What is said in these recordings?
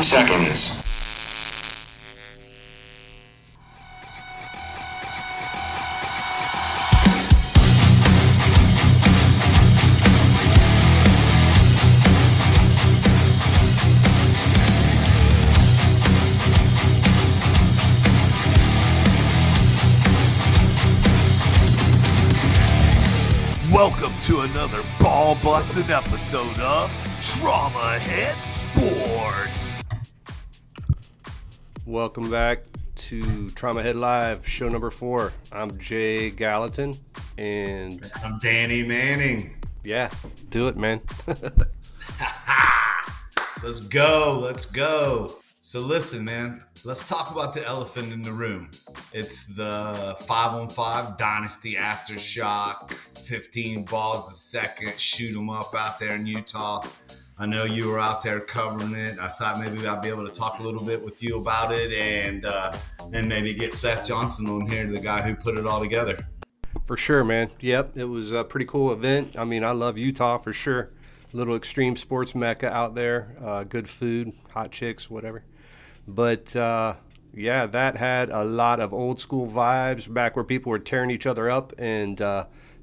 10 seconds. Welcome to another ball-busting episode of Traumahead Sportz. Welcome back to Traumahead Live, show number 4. I'm Jay Gallatin, and I'm Danny Manning. Yeah, do it, man. Let's go. So listen, man, let's talk about the elephant in the room. It's the 5-on-5 Dynasty Aftershock, 15 balls a second, shoot 'em up out there in Utah. I know you were out there covering it. I thought maybe I'd be able to talk a little bit with you about it and maybe get Seth Johnson on here, the guy who put it all together. For sure, man. Yep, it was a pretty cool event. I mean, I love Utah for sure. Little extreme sports mecca out there. Good food, hot chicks, whatever. But yeah, that had a lot of old school vibes back where people were tearing each other up and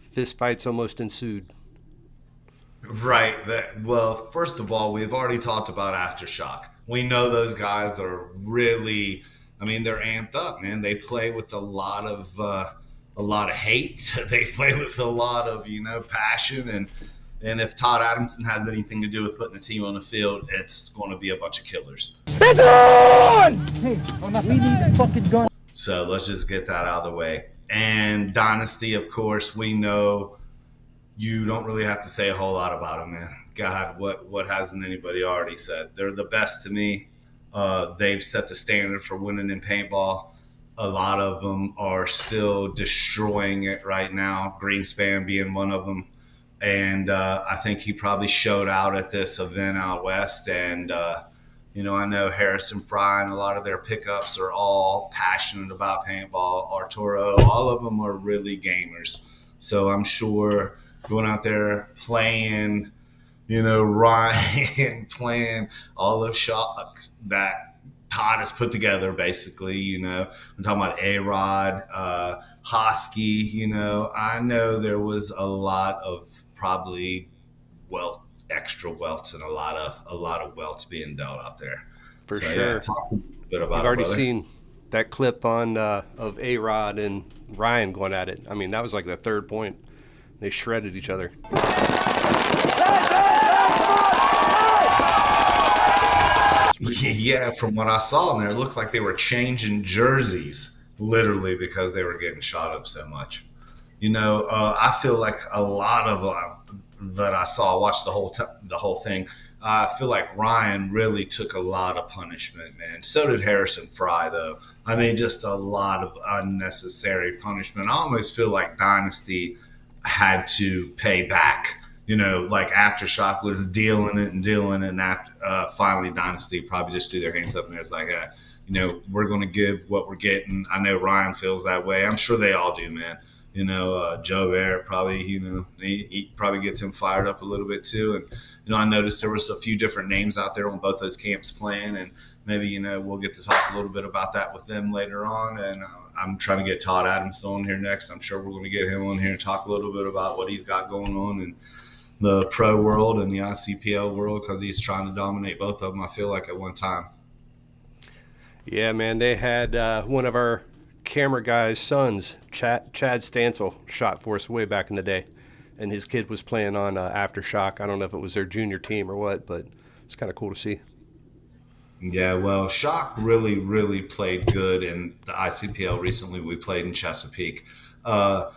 fist fights almost ensued. Right. Well, first of all, we've already talked about Aftershock. We know those guys are really, they're amped up, man. They play with a lot of hate. They play with a lot of, passion. And if Todd Adamson has anything to do with putting a team on the field, it's going to be a bunch of killers. Hey, we need a fucking gun. So let's just get that out of the way. And Dynasty, of course, we know you don't really have to say a whole lot about them, man. God, what hasn't anybody already said? They're the best to me. They've set the standard for winning in paintball. A lot of them are still destroying it right now, Greenspan being one of them. And I think he probably showed out at this event out west. And, I know Harrison Fry and a lot of their pickups are all passionate about paintball. Arturo, all of them are really gamers. So I'm sure going out there playing, Ryan, playing all the shots that Todd has put together, basically, I'm talking about A-Rod, Hosky, I know there was a lot of probably extra welts and a lot of welts being dealt out there. For sure. Yeah, talk a bit about I've already brother. seen that clip on of A-Rod and Ryan going at it. I mean, that was like the third point. They shredded each other. Yeah, from what I saw in there, it looked like they were changing jerseys literally because they were getting shot up so much. I feel like a lot of that I saw, watched the whole thing. I feel like Ryan really took a lot of punishment, man. So did Harrison Fry, though. Just a lot of unnecessary punishment. I almost feel like Dynasty had to pay back. Like Aftershock was dealing it, and finally Dynasty probably just threw their hands up and it's like, we're going to give what we're getting. I know Ryan feels that way. I'm sure they all do, man. Joe Barrett probably, he probably gets him fired up a little bit too. And, I noticed there was a few different names out there on both those camps playing, and maybe, we'll get to talk a little bit about that with them later on. And I'm trying to get Todd Adams on here next. I'm sure we're going to get him on here and talk a little bit about what he's got going on in the pro world and the ICPL world, because he's trying to dominate both of them, I feel like, at one time. Yeah, man, they had one of our camera guy's sons, Chad Stansel, shot for us way back in the day, and his kid was playing on Aftershock. I don't know if it was their junior team or what, but it's kind of cool to see. Yeah, well, Shock really, really played good in the ICPL recently. We played in Chesapeake. Todd,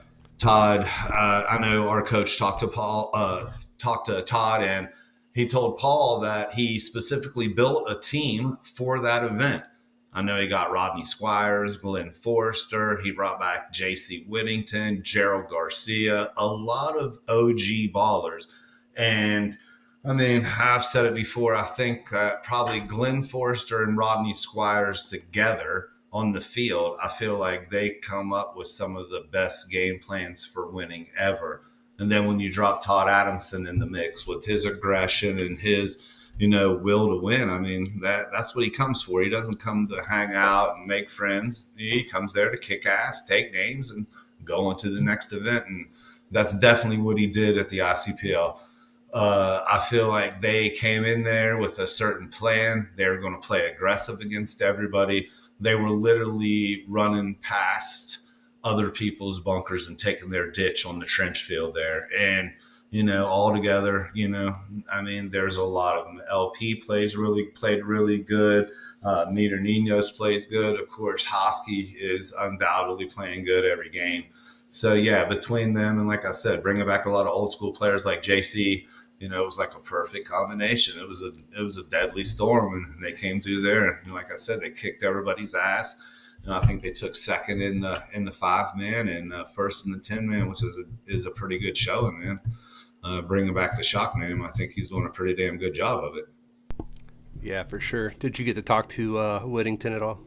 I know our coach talked to Todd, and he told Paul that he specifically built a team for that event. I know he got Rodney Squires, Glenn Forrester. He brought back J.C. Whittington, Gerald Garcia, a lot of OG ballers. And, I've said it before. I think that probably Glenn Forrester and Rodney Squires together on the field, I feel like they come up with some of the best game plans for winning ever. And then when you drop Todd Adamson in the mix with his aggression and his will to win. I mean, that's what he comes for. He doesn't come to hang out and make friends. He comes there to kick ass, take names, and go on to the next event. And that's definitely what he did at the ICPL. I feel like they came in there with a certain plan. They were going to play aggressive against everybody. They were literally running past other people's bunkers and taking their ditch on the trench field there. And, all together, I mean, there's a lot of them. LP played really good. Meter Ninos plays good. Of course, Hosky is undoubtedly playing good every game. So, yeah, between them and, like I said, bringing back a lot of old school players like JC, it was like a perfect combination. It was a deadly storm, and they came through there. And like I said, they kicked everybody's ass. And I think they took second in the 5-man and first in the 10-man, which is a pretty good showing, man. Bringing back the shock name, I think he's doing a pretty damn good job of it. Yeah, for sure. Did you get to talk to Whittington at all?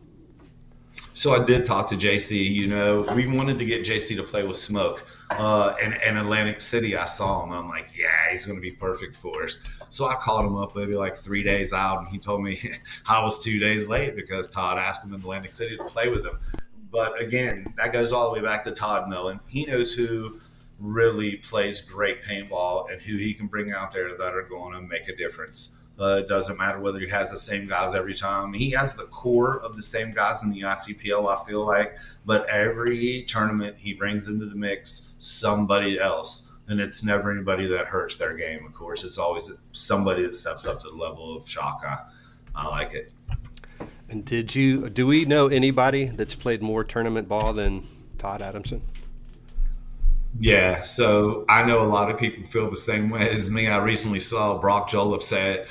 So I did talk to JC. We wanted to get JC to play with Smoke. In Atlantic City, I saw him. I'm like, yeah, he's going to be perfect for us. So I called him up maybe like 3 days out, and he told me I was 2 days late because Todd asked him in Atlantic City to play with him. But again, that goes all the way back to Todd Millen. He knows who really plays great paintball and who he can bring out there that are going to make a difference. It doesn't matter whether he has the same guys every time. He has the core of the same guys in the ICPL, I feel like. But every tournament he brings into the mix somebody else. And it's never anybody that hurts their game, of course. It's always somebody that steps up to the level of shock. I like it. And do we know anybody that's played more tournament ball than Todd Adamson? Yeah, so I know a lot of people feel the same way as me. I recently saw Brock Joliffe say it.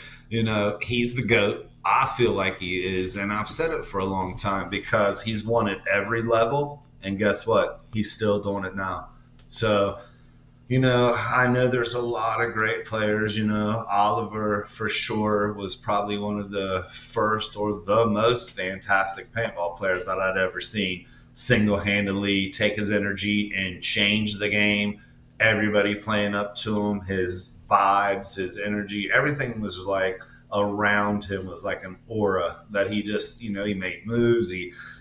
He's the GOAT. I feel like he is, and I've said it for a long time because he's won at every level, and guess what? He's still doing it now. So, I know there's a lot of great players. Oliver for sure was probably one of the first or the most fantastic paintball players that I'd ever seen. Single-handedly take his energy and change the game. Everybody playing up to him, his vibes, his energy, everything was like around him was like an aura that he just, he made moves.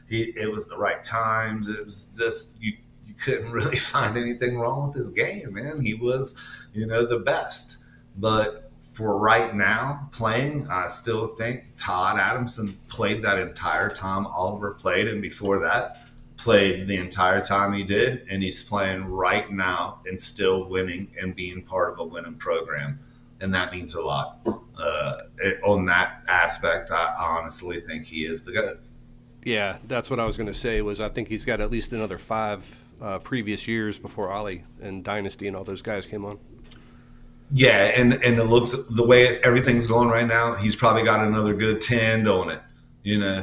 It was the right times. It was just, you couldn't really find anything wrong with his game, man. He was, the best. But for right now playing, I still think Todd Adamson played that entire time Oliver played, and before that, played the entire time he did, and he's playing right now and still winning and being part of a winning program, and that means a lot. On that aspect, I honestly think he is the GOAT. Yeah, that's what I was going to say. I think he's got at least another 5 previous years before Ollie and Dynasty and all those guys came on. Yeah, and it looks the way everything's going right now, he's probably got another good 10 on it.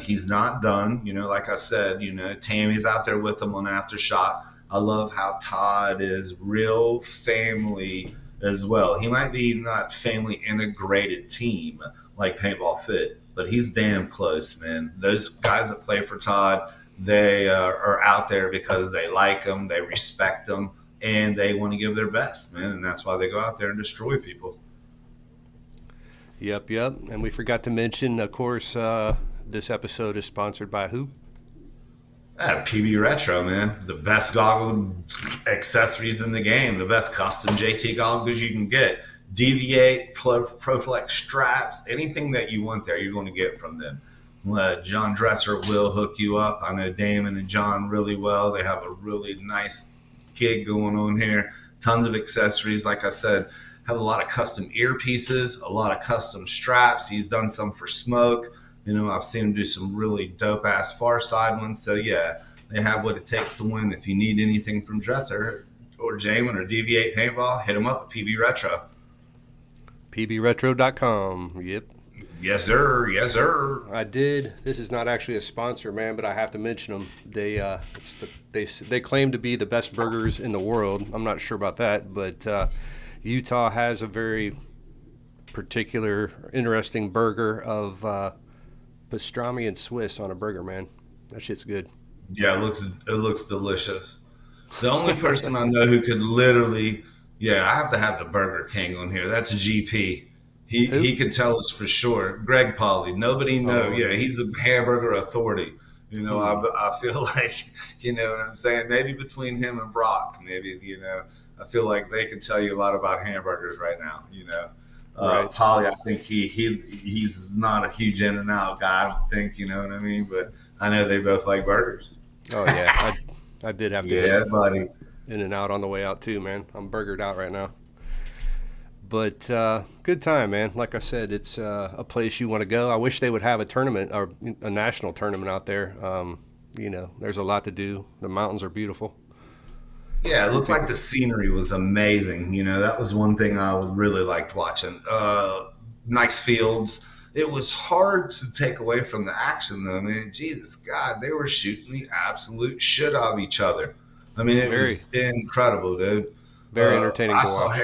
He's not done. Like I said, Tammy's out there with him on Aftershock. I love how Todd is real family as well. He might be not family integrated team like Paintball Fit, but he's damn close, man. Those guys that play for Todd, they are out there because they like him, they respect him, and they want to give their best, man. And that's why they go out there and destroy people. Yep. And we forgot to mention, of course, this episode is sponsored by who? PB Retro, man. The best goggles accessories in the game. The best custom JT goggles you can get. Deviate, Proflex straps, anything that you want there, you're going to get from them. John Dresser will hook you up. I know Damon and John really well. They have a really nice gig going on here. Tons of accessories. Like I said, have a lot of custom earpieces, a lot of custom straps. He's done some for Smoke. I've seen him do some really dope-ass far side ones. So, yeah, they have what it takes to win. If you need anything from Dresser or Jamin or Deviate Paintball, hit them up at PB Retro. PBRetro.com. Yep. Yes, sir. Yes, sir. I did. This is not actually a sponsor, man, but I have to mention them. They claim to be the best burgers in the world. I'm not sure about that, but Utah has a very particular, interesting burger of pastrami and Swiss on a burger, man. That shit's good. Yeah, it looks delicious. The only person I know who could literally, I have to have the Burger King on here. That's GP. He could tell us for sure. Greg Polly, nobody knows. Yeah, he's a hamburger authority. You know, I feel like, you know what I'm saying? Maybe between him and Brock, maybe, you know, I feel like they can tell you a lot about hamburgers right now, you know. Right. Polly, I think he's not a huge in and out guy, I don't think, you know what I mean? But I know they both like burgers. Oh yeah, I did have to Yeah, buddy. in and out on the way out too, man. I'm burgered out right now. But good time, man. Like I said, it's a place you want to go. I wish they would have a tournament or a national tournament out there. You know, there's a lot to do. The mountains are beautiful. Yeah, it looked like the scenery was amazing. You know, that was one thing I really liked watching. Nice fields. It was hard to take away from the action, though. I mean, Jesus God, they were shooting the absolute shit out of each other. I mean, it was incredible, dude. Very entertaining to watch.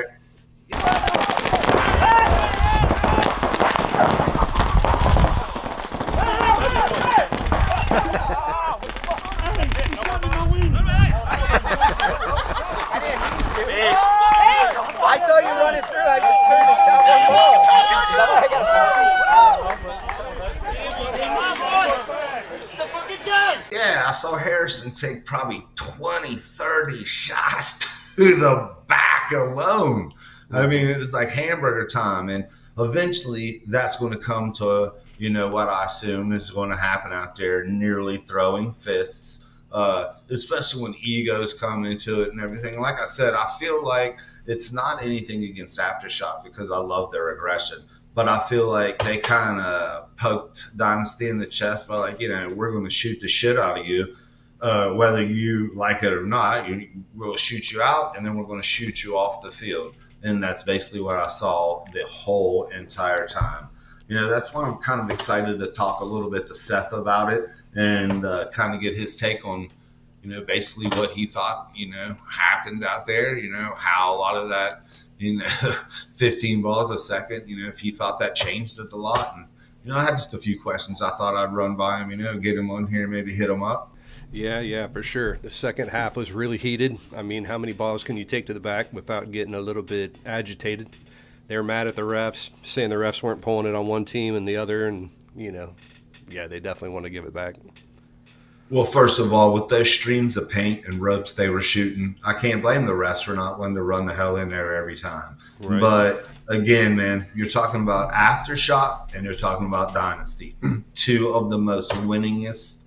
I saw you running through. I just turned and shot one ball. Yeah, I saw Harrison take probably 20, 30 shots to the back alone. I mean, it was like hamburger time. And eventually that's going to come to, you know, what I assume is going to happen out there, nearly throwing fists, especially when egos come into it and everything. Like I said, I feel like it's not anything against Aftershock because I love their aggression. But I feel like they kind of poked Dynasty in the chest by like, you know, we're going to shoot the shit out of you. Whether you like it or not, we'll shoot you out and then we're going to shoot you off the field. And that's basically what I saw the whole entire time. You know, that's why I'm kind of excited to talk a little bit to Seth about it and kind of get his take on, you know, basically what he thought, you know, happened out there, you know, how a lot of that, you know, 15 balls a second, you know, if he thought that changed it a lot. And, you know, I had just a few questions I thought I'd run by him, you know, get him on here, maybe hit him up. Yeah, for sure. The second half was really heated. I mean, how many balls can you take to the back without getting a little bit agitated? They were mad at the refs, saying the refs weren't pulling it on one team and the other, and, you know, yeah, they definitely want to give it back. Well, first of all, with those streams of paint and ropes they were shooting, I can't blame the refs for not wanting to run the hell in there every time. Right. But again, man, you're talking about Aftershock and you're talking about Dynasty, two of the most winningest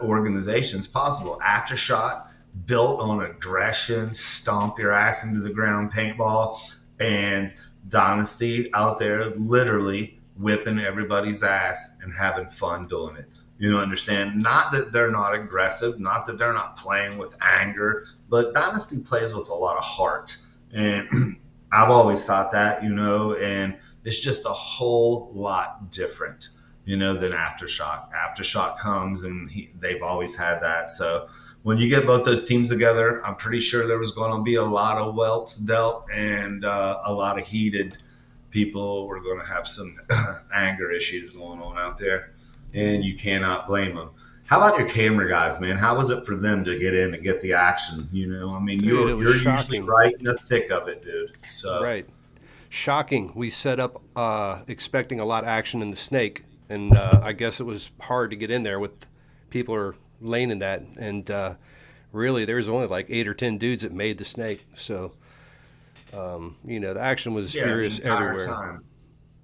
organizations possible. Aftershock built on aggression, stomp your ass into the ground paintball, and Dynasty out there literally whipping everybody's ass and having fun doing it. You understand? Not that they're not aggressive, not that they're not playing with anger, but Dynasty plays with a lot of heart. And I've always thought that, you know, and it's just a whole lot different, you know, than Aftershock. Aftershock comes and they've always had that. So when you get both those teams together, I'm pretty sure there was going to be a lot of welts dealt and a lot of heated people were going to have some anger issues going on out there. And you cannot blame them. How about your camera guys, man? How was it for them to get in and get the action? You know, I mean, you're usually right in the thick of it, dude. So right, shocking. We set up expecting a lot of action in the snake, and I guess it was hard to get in there with people are laying in that. And really, there was only like 8 or 10 dudes that made the snake. So you know, the action was furious everywhere. Time.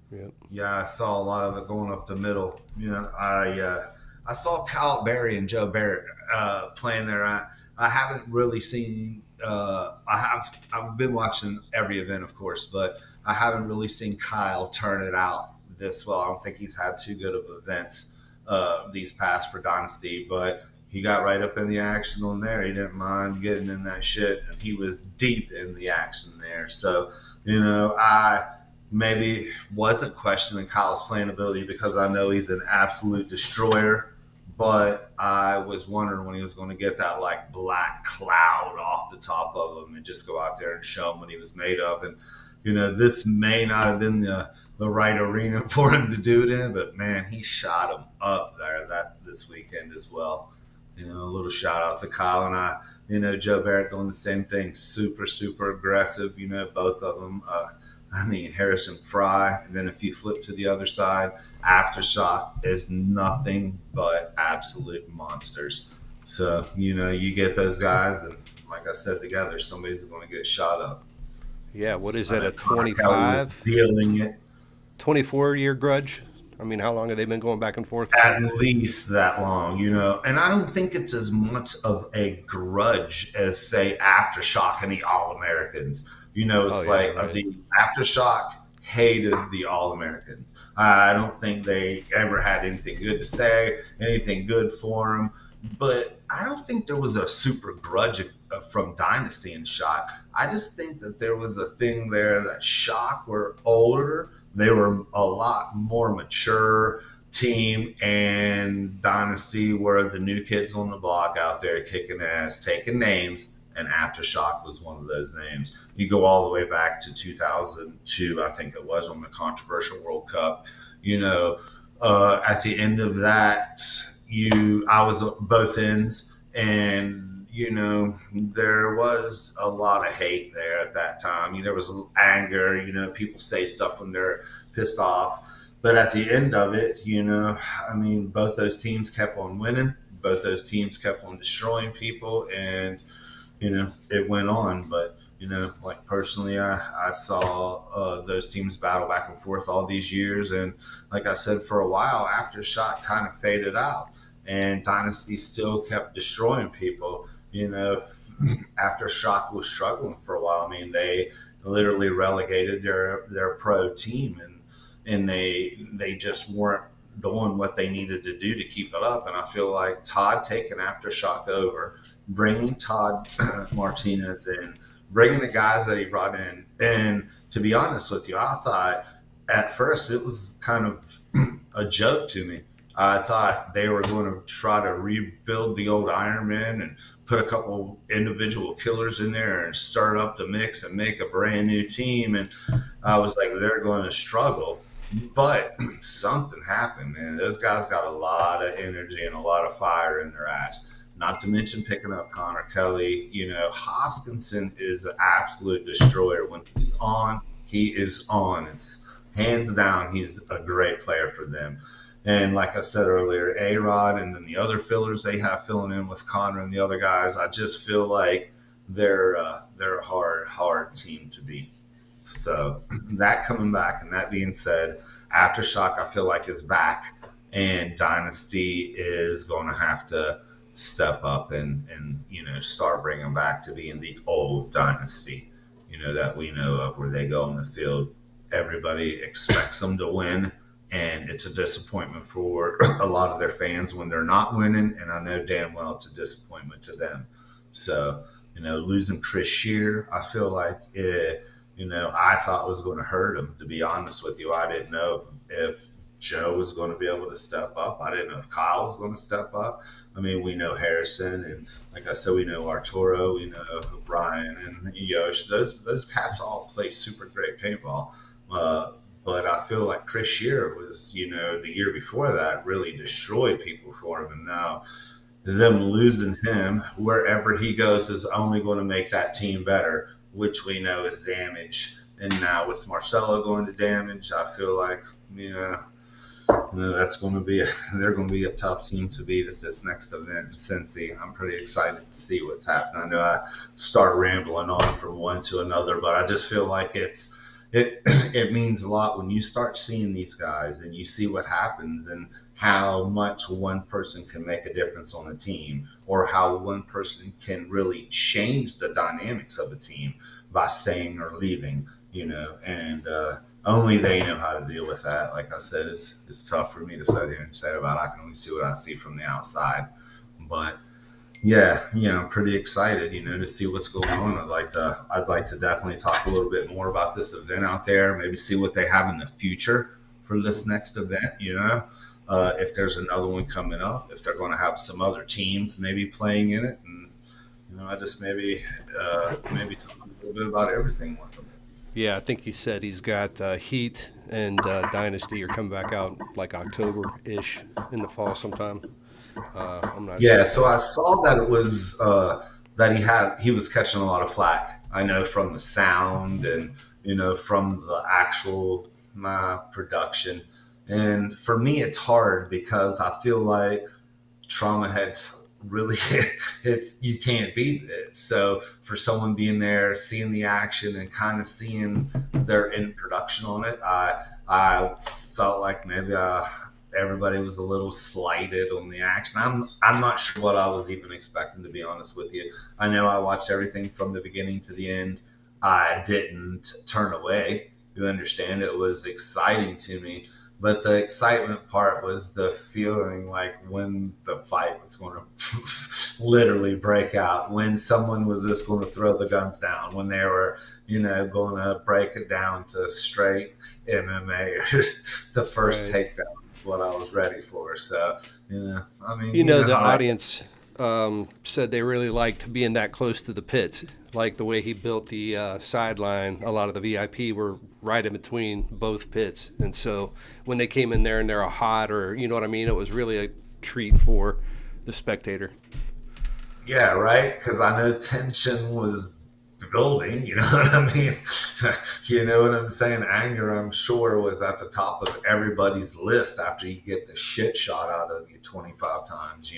Yep. Yeah, I saw a lot of it going up the middle. You know, I saw Kyle Berry and Joe Barrett playing there. I haven't really seen. I've been watching every event, of course, but I haven't really seen Kyle turn it out this well. I don't think he's had too good of events these past for Dynasty, but he got right up in the action on there. He didn't mind getting in that shit, and he was deep in the action there. So, you know, I maybe wasn't questioning Kyle's playing ability because I know he's an absolute destroyer, but I was wondering when he was going to get that like black cloud off the top of him and just go out there and show him what he was made of. And, you know, this may not have been the right arena for him to do it in, but man, he shot him up there this weekend as well. You know, a little shout out to Kyle and I, you know, Joe Barrett doing the same thing, super, super aggressive, you know, both of them. I mean, Harrison Fry. And then if you flip to the other side, Aftershock is nothing but absolute monsters. So, you get those guys, and like I said, together, somebody's going to get shot up. Yeah, what is I that, know a Connor Kelly was dealing it 24-year grudge? I mean, how long have they been going back and forth? at least that long, and I don't think it's as much of a grudge as, say, Aftershock and the All Americans. It's like right. the Aftershock hated the All Americans. I don't think they ever had anything good to say, anything good for them. But I don't think there was a super grudge from Dynasty and Shock. I just think that there was a thing there that Shock were older. They were a lot more mature team, and Dynasty were the new kids on the block out there kicking ass, taking names, and Aftershock was one of those names. You go all the way back to 2002, I think it was, on the controversial World Cup. At the end of that, I was at both ends, and there was a lot of hate there at that time. There was anger. People say stuff when they're pissed off. But at the end of it, both those teams kept on winning. Both those teams kept on destroying people, and it went on. But like personally, I saw those teams battle back and forth all these years, and like I said, for a while, Aftershock kind of faded out, and Dynasty still kept destroying people. Aftershock was struggling for a while. I mean, they literally relegated their pro team, and they just weren't doing what they needed to do to keep it up. And I feel like Todd taking Aftershock over, bringing Todd Martinez in, bringing the guys that he brought in. And to be honest with you, I thought at first it was kind of a joke to me. I thought they were going to try to rebuild the old Iron Man and put a couple individual killers in there and start up the mix and make a brand new team. And I was like, they're going to struggle. But something happened, man. Those guys got a lot of energy and a lot of fire in their ass. Not to mention picking up Connor Kelly. Hoskinson is an absolute destroyer. When he's on, he is on. It's hands down, he's a great player for them. And like I said earlier, A-Rod and then the other fillers they have filling in with Connor and the other guys, I just feel like they're a hard team to beat. So that coming back, and that being said, Aftershock I feel like is back, and Dynasty is going to have to step up and start bringing back to being the old Dynasty, that we know of, where they go on the field. Everybody expects them to win. And it's a disappointment for a lot of their fans when they're not winning. And I know damn well it's a disappointment to them. So, losing Chris Shear, I feel like I thought was going to hurt him. To be honest with you, I didn't know if Joe was going to be able to step up. I didn't know if Kyle was going to step up. I mean, we know Harrison, and like I said, we know Arturo, we know Brian and Yosh. Those cats all play super great paintball. But I feel like Chris Shear was, the year before that really destroyed people for him. And now them losing him wherever he goes is only going to make that team better, which we know is Damage. And now with Marcelo going to Damage, I feel like, that's going to be they're going to be a tough team to beat at this next event in Cincy. I'm pretty excited to see what's happening. I know I start rambling on from one to another, but I just feel like it means a lot when you start seeing these guys and you see what happens and how much one person can make a difference on a team, or how one person can really change the dynamics of a team by staying or leaving, and only they know how to deal with that. Like I said, it's tough for me to sit here and say about. I can only see what I see from the outside, but yeah, I'm pretty excited, to see what's going on. I'd like to definitely talk a little bit more about this event out there, maybe see what they have in the future for this next event, if there's another one coming up, if they're going to have some other teams maybe playing in it. And, I just maybe talk a little bit about everything with them. Yeah, I think he said he's got Heat and Dynasty are coming back out like October-ish in the fall sometime. I'm not sure. So I saw that it was that he was catching a lot of flack. I know from the sound and from the actual production. And for me, it's hard because I feel like Traumahead's really you can't beat it. So for someone being there, seeing the action and kind of seeing their end production on it, I felt like maybe everybody was a little slighted on the action. I'm not sure what I was even expecting, to be honest with you. I know I watched everything from the beginning to the end. I didn't turn away. You understand? It was exciting to me. But the excitement part was the feeling like when the fight was going to literally break out, when someone was just going to throw the guns down, when they were, going to break it down to straight MMA or the first takedown, what I was ready for. So, the audience said they really liked being that close to the pits, like the way he built the sideline. A lot of the VIP were right in between both pits, and so when they came in there and they're hot, or it was really a treat for the spectator. Yeah, right. Because I know tension was building. You know what I mean? You know what I'm saying? Anger, I'm sure, was at the top of everybody's list after you get the shit shot out of you 25 times.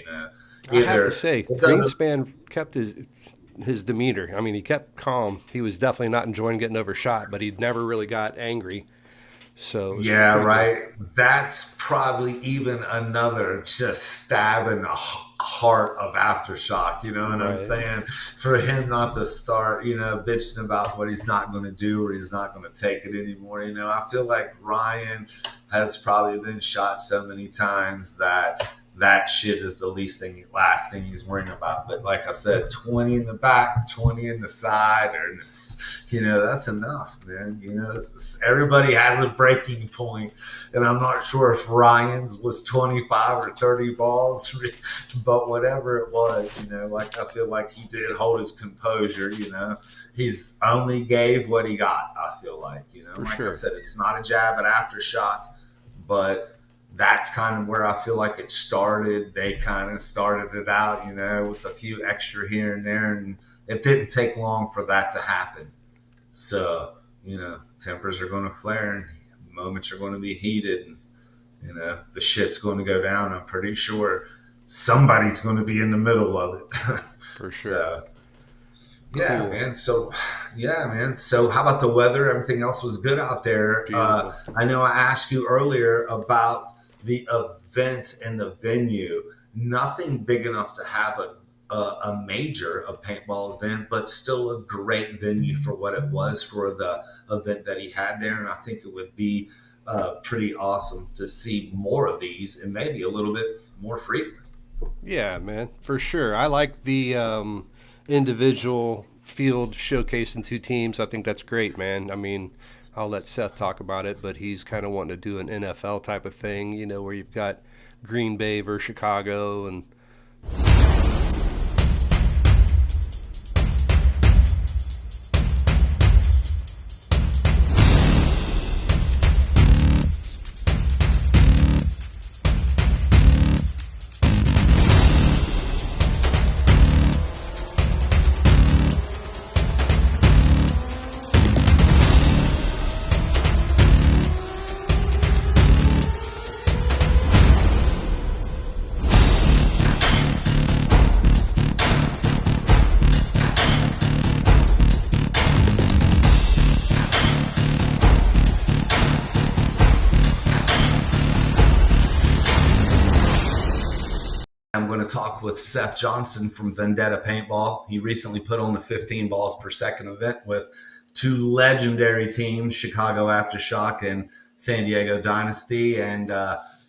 I have to say, Greenspan kept his demeanor. I mean, he kept calm. He was definitely not enjoying getting overshot, but he never really got angry. So yeah, right. That's probably even another just stab in the heart of aftershock. You know what I'm saying? For him not to start, bitching about what he's not going to do or he's not going to take it anymore. I feel like Ryan has probably been shot so many times that shit is the last thing he's worrying about. But like I said, 20 in the back, 20 in the side, or that's enough, man. Everybody has a breaking point, and I'm not sure if Ryan's was 25 or 30 balls, but whatever it was, I feel like he did hold his composure. He's only gave what he got. I feel like, I said, it's not a jab at aftershock, but that's kind of where I feel like it started. They kind of started it out, with a few extra here and there, and it didn't take long for that to happen. So, tempers are going to flare and moments are going to be heated, and, the shit's going to go down. I'm pretty sure somebody's going to be in the middle of it. For sure. Yeah, cool. Man. So how about the weather? Everything else was good out there. I know I asked you earlier about the event and the venue. Nothing big enough to have a major paintball event, but still a great venue for what it was for the event that he had there. And I think it would be pretty awesome to see more of these and maybe a little bit more frequent. Yeah, man, for sure. I like the individual field showcasing two teams. I think that's great, man. I mean, I'll let Seth talk about it, but he's kind of wanting to do an NFL type of thing, where you've got Green Bay versus Chicago and I'm going to talk with Seth Johnson from Vendetta Paintball. He recently put on a 15 balls per second event with two legendary teams, Chicago Aftershock and San Diego Dynasty. And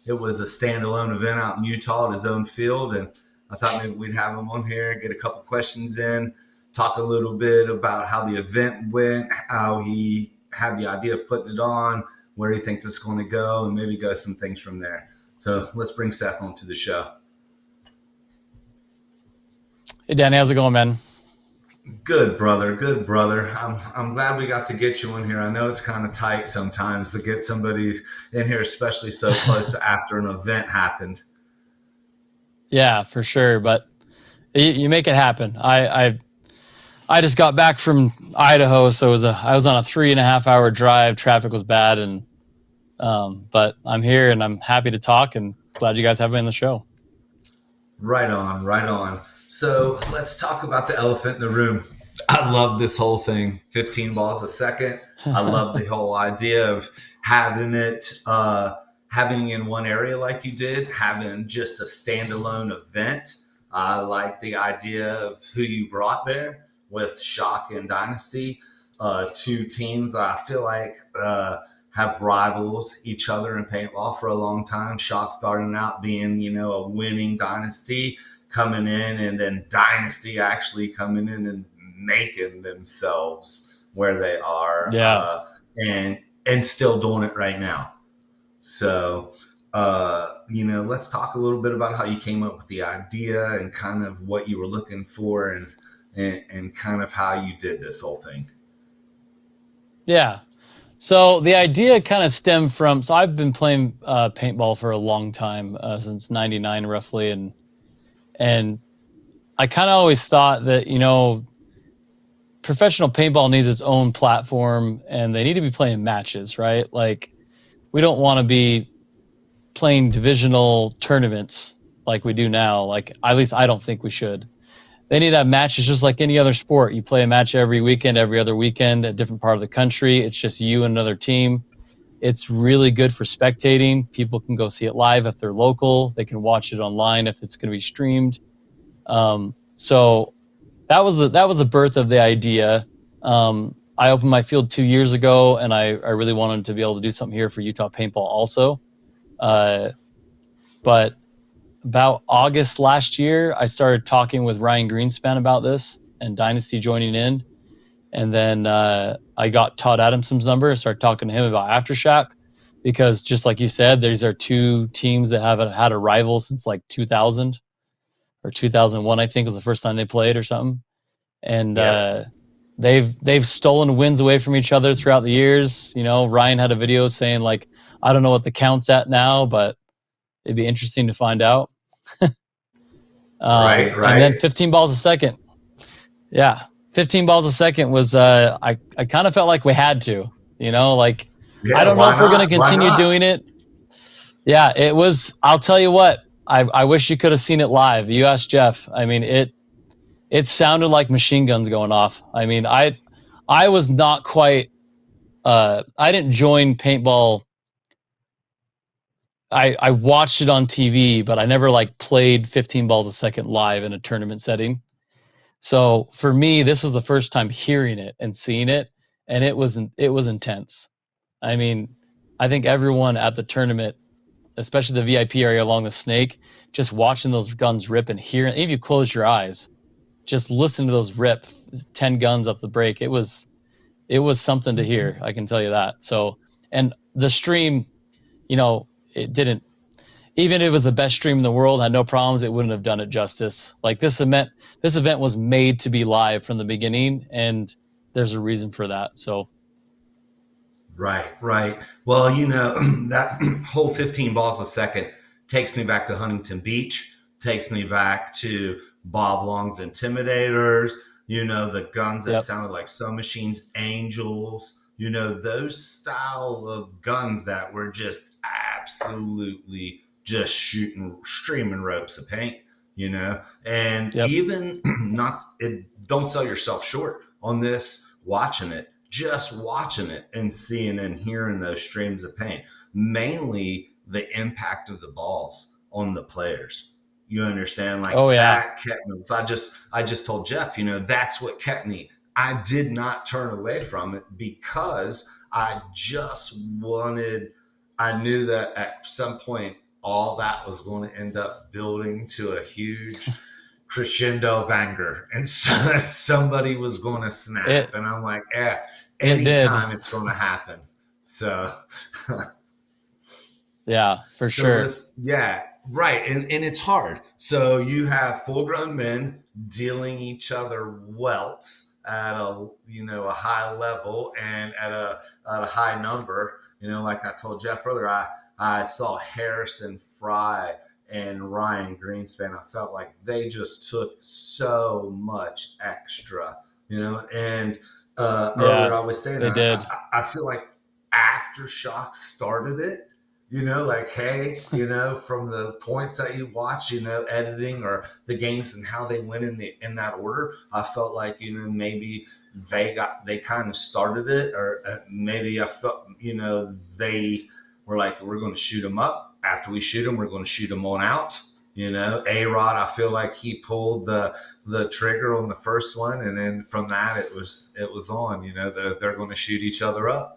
it was a standalone event out in Utah at his own field. And I thought maybe we'd have him on here, get a couple questions in, talk a little bit about how the event went, how he had the idea of putting it on, where he thinks it's going to go, and maybe go some things from there. So let's bring Seth on to the show. Hey, Danny, how's it going, man? Good, brother. Good, brother. I'm glad we got to get you in here. I know it's kind of tight sometimes to get somebody in here, especially so close to after an event happened. Yeah, for sure. But you make it happen. I'm I just got back from Idaho, so I was on a 3.5 hour drive. Traffic was bad, and but I'm here and I'm happy to talk and glad you guys have me on the show. Right on, right on. So let's talk about the elephant in the room. I love this whole thing. 15 balls a second. I love the whole idea of having it, having in one area like you did, having just a standalone event. I like the idea of who you brought there with Shock and Dynasty, two teams that I feel like have rivaled each other in paintball for a long time. Shock starting out being, a winning Dynasty coming in, and then Dynasty actually coming in and making themselves where they are, Yeah. And still doing it right now. So, let's talk a little bit about how you came up with the idea and kind of what you were looking for and kind of how you did this whole thing. Yeah. So the idea kind of stemmed from, so I've been playing paintball for a long time, since 99 roughly. And I kind of always thought that, professional paintball needs its own platform and they need to be playing matches, right? Like we don't want to be playing divisional tournaments like we do now. Like, at least I don't think we should. They need to have matches just like any other sport. You play a match every weekend, every other weekend, a different part of the country. It's just you and another team. It's really good for spectating. People can go see it live if they're local. They can watch it online if it's going to be streamed. So that was the birth of the idea. I opened my field 2 years ago, and I really wanted to be able to do something here for Utah Paintball also. But about August last year, I started talking with Ryan Greenspan about this and Dynasty joining in. And then I got Todd Adamson's number, started talking to him about Aftershock, because just like you said, these are two teams that haven't had a rival since like 2000 or 2001, I think was the first time they played or something. And they've stolen wins away from each other throughout the years. Ryan had a video saying like, I don't know what the count's at now, but it'd be interesting to find out. Right. And then 15 balls a second. Yeah. 15 balls a second was, I kind of felt like we had to, I don't know if we're going to continue doing it. Yeah, it was, I'll tell you what, I wish you could have seen it live. You asked Jeff. I mean, it sounded like machine guns going off. I mean, I was not quite, I didn't join paintball. I watched it on TV, but I never like played 15 balls a second live in a tournament setting. So for me, this was the first time hearing it and seeing it, and it was intense. I mean, I think everyone at the tournament, especially the VIP area along the snake, just watching those guns rip and hearing, even if you close your eyes, just listen to those rip 10 guns up the break. It was something to hear. I can tell you that. So, and the stream, it didn't, even if it was the best stream in the world, had no problems, it wouldn't have done it justice. Like this event was made to be live from the beginning, and there's a reason for that. So Right. Well, that whole 15 balls a second takes me back to Huntington Beach, takes me back to Bob Long's Intimidators, the guns that sounded like Submachines, Angels, those style of guns that were just absolutely just streaming ropes of paint, and even don't sell yourself short on this, just watching it and seeing and hearing those streams of paint, mainly the impact of the balls on the players. You understand? Like, that kept me. So I just told Jeff, that's what kept me. I did not turn away from it because I knew that at some point, all that was going to end up building to a huge crescendo of anger, and so somebody was going to snap. And I'm like, anytime it's going to happen. So yeah, for sure. Right. And it's hard. So you have full-grown men dealing each other welts at a high level and at a high number. Like I told Jeff earlier, I saw Harrison Fry and Ryan Greenspan. I felt like they just took so much extra And earlier Yeah, I was saying, they did. I feel like Aftershock started it, like, hey, from the points that you watch, editing or the games and how they went in that order. I felt like, maybe they kind of started it, or maybe I felt, they were like, we're going to shoot them up. After we shoot them, we're going to shoot them on out. A-Rod, I feel like he pulled the trigger on the first one, and then from that it was on. They're going to shoot each other up.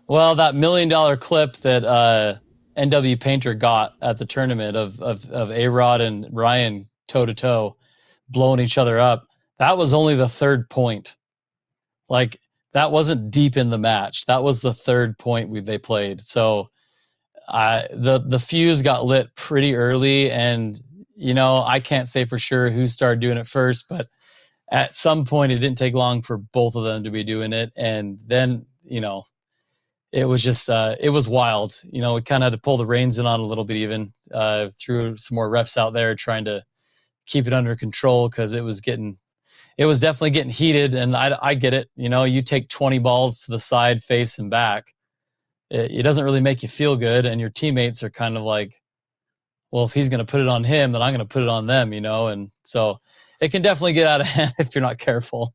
Well, that $1 million clip that NW Painter got at the tournament of A-Rod and Ryan toe to toe, blowing each other up, that was only the third point. Like, that wasn't deep in the match. That was the third point they played. So the fuse got lit pretty early, and I can't say for sure who started doing it first, but at some point it didn't take long for both of them to be doing it, and then it was just it was wild. We kind of had to pull the reins in on a little bit, even threw some more refs out there trying to keep it under control, because it was definitely getting heated. And I get it. You take 20 balls to the side, face, and back. It doesn't really make you feel good, and your teammates are kind of like, well, if he's going to put it on him, then I'm going to put it on them, and so it can definitely get out of hand if you're not careful.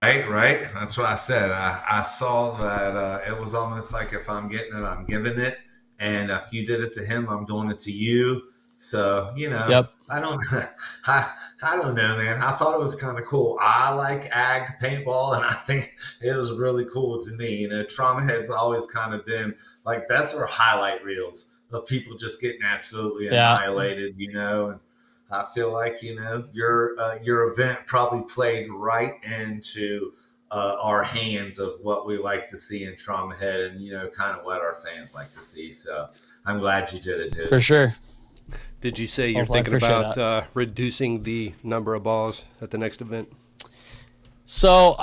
Right. That's what I said. I saw that it was almost like, if I'm getting it, I'm giving it, and if you did it to him, I'm doing it to you. So Yep. I don't know, man. I thought it was kind of cool. I like ag paintball, and I think it was really cool to me. Traumahead's always kind of been like, that's our highlight reels of people just getting absolutely annihilated. And I feel like your event probably played right into our hands of what we like to see in Traumahead, and kind of what our fans like to see. So I'm glad you did it, dude. For sure. Did you say you're thinking about reducing the number of balls at the next event? So